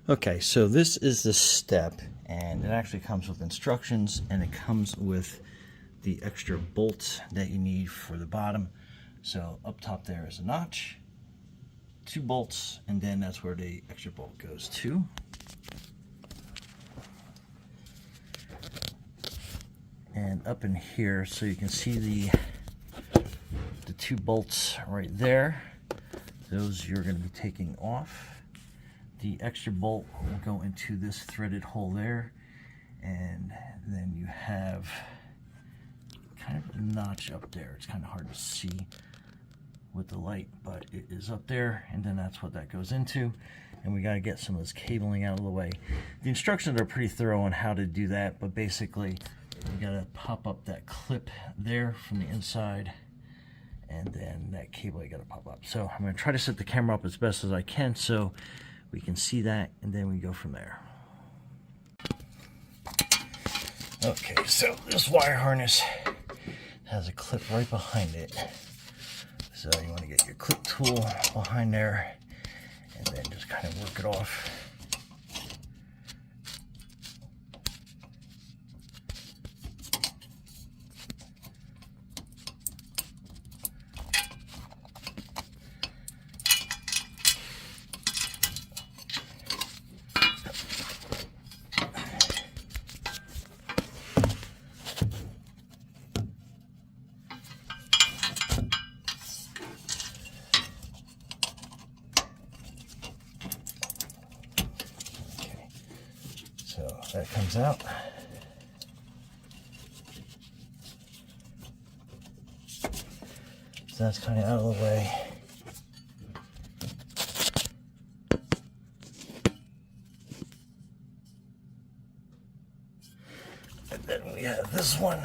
Okay, so this is the step, and it actually comes with instructions, and it comes with the extra bolts that you need for the bottom. So up top there is a notch, 2 bolts, and then that's where the extra bolt goes to. And up in here, so you can see the 2 bolts right there. Those you're going to be taking off. The extra bolt will go into this threaded hole there, and then you have kind of a notch up there. It's kind of hard to see with the light, but it is up there, and then that's what that goes into. And we got to get some of this cabling out of the way. The instructions are pretty thorough on how to do that, but basically you got to pop up that clip there from the inside, and then that cable you got to pop up. So I'm going to try to set the camera up as best as I can so we can see that, and then we go from there. Okay, so this wire harness has a clip right behind it. So you want to get your clip tool behind there and then just kind of work it off. So that comes out. So that's kind of out of the way. And then we have this one.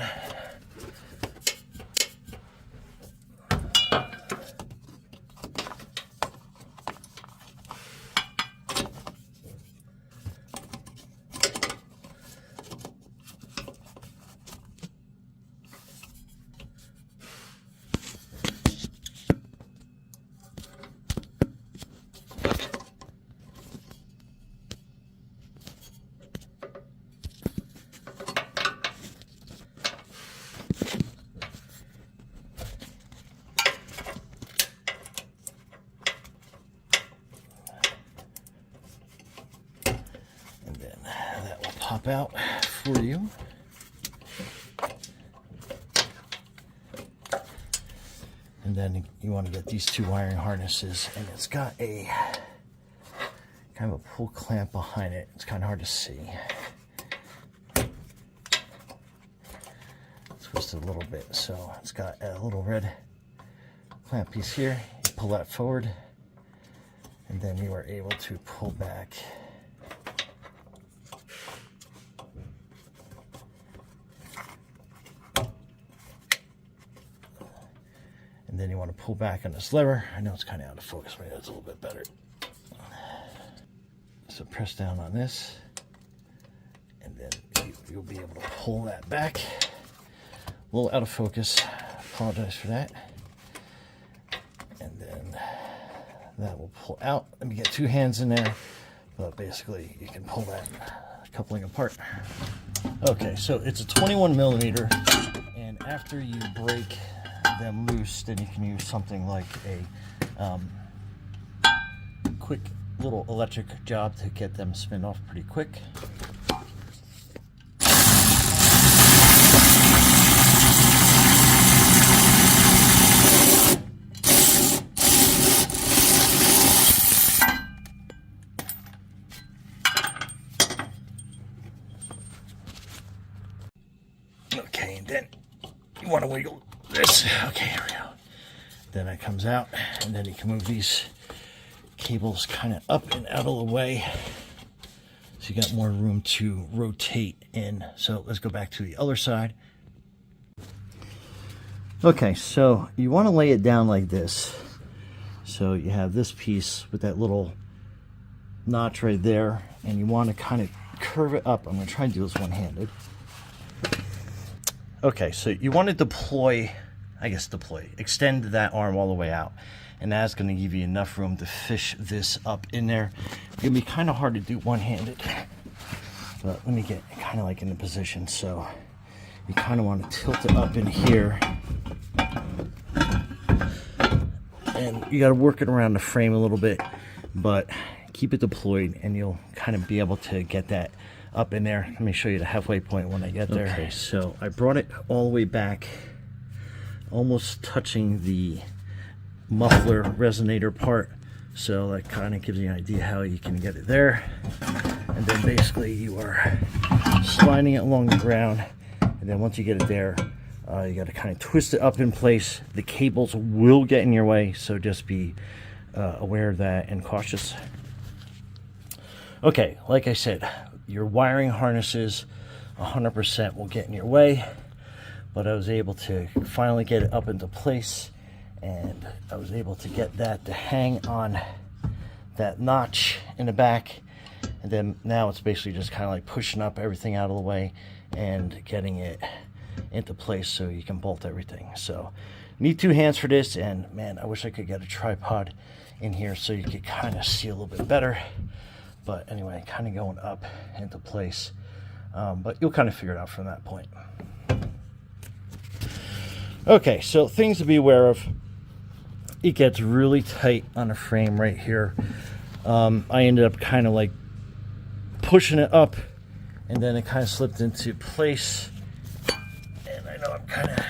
Pop out for you. And then you want to get these 2 wiring harnesses, and it's got a kind of a pull clamp behind it. It's kind of hard to see. Twist it a little bit. So it's got a little red clamp piece here. You pull that forward, and then you are able to pull back. And then you want to pull back on this lever. I know it's kind of out of focus, maybe that's a little bit better. So press down on this, and then you'll be able to pull that back. A little out of focus, apologize for that. And then that will pull out. Let me get 2 hands in there, but basically you can pull that coupling apart. Okay, so it's a 21 millimeter, and after you break them loose, then you can use something like a quick little electric job to get them spin off pretty quick. Okay, and then you want to wiggle this. Okay, here we go. Then it comes out, and then you can move these cables kind of up and out of the way, so you got more room to rotate in. So let's go back to the other side. Okay, so you want to lay it down like this. So you have this piece with that little notch right there, and you want to kind of curve it up. I'm going to try and do this one-handed. Okay, so you want to extend that arm all the way out. and that's going to give you enough room to fish this up in there. It's going to be kind of hard to do one-handed, but let me get kind of like in the position. So you kind of want to tilt it up in here, and you got to work it around the frame a little bit, but keep it deployed and you'll kind of be able to get that up in there. Let me show you the halfway point when I get there. Okay, so I brought it all the way back, almost touching the muffler resonator part, so that kind of gives you an idea how you can get it there. And then basically you are sliding it along the ground, and then once you get it there, you got to kind of twist it up in place. The cables will get in your way, so just be aware of that and cautious. Okay, like I said, your wiring harnesses 100% will get in your way, but I was able to finally get it up into place, and I was able to get that to hang on that notch in the back. And then now it's basically just kind of like pushing up everything out of the way and getting it into place so you can bolt everything. So need 2 hands for this, and man, I wish I could get a tripod in here so you could kind of see a little bit better. But anyway, kind of going up into place, but you'll kind of figure it out from that point. Okay, so things to be aware of. It gets really tight on the frame right here. I ended up kind of like pushing it up, and then it kind of slipped into place. And I know I'm kind of,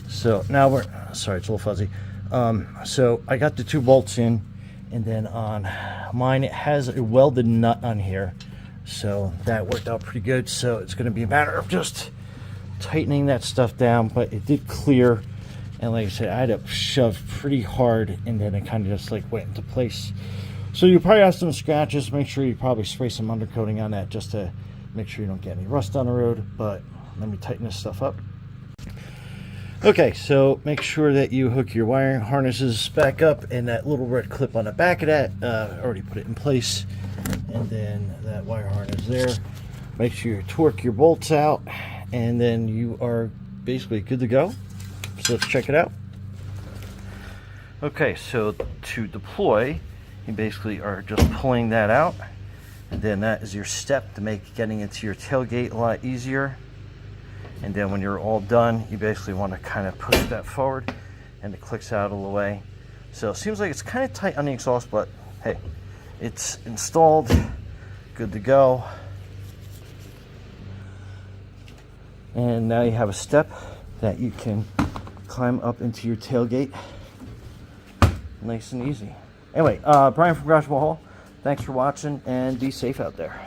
so now we're, sorry, it's a little fuzzy. So I got the 2 bolts in, and then on mine it has a welded nut on here, so that worked out pretty good. So it's going to be a matter of just tightening that stuff down, but it did clear. And like I said, I had to shove pretty hard, and then it kind of just like went into place. So you probably have some scratches. Make sure you probably spray some undercoating on that just to make sure you don't get any rust on the road. But let me tighten this stuff up. Okay, so make sure that you hook your wiring harnesses back up, and that little red clip on the back of that, already put it in place. And then that wire harness there. Make sure you torque your bolts out, and then you are basically good to go. So let's check it out. Okay, so to deploy, you basically are just pulling that out, and then that is your step to make getting into your tailgate a lot easier. And then when you're all done, you basically want to kind of push that forward, and it clicks out of the way. So it seems like it's kind of tight on the exhaust, but hey, it's installed, good to go. And now you have a step that you can climb up into your tailgate nice and easy. Anyway, Brian from Garage Ball Hall, thanks for watching, and be safe out there.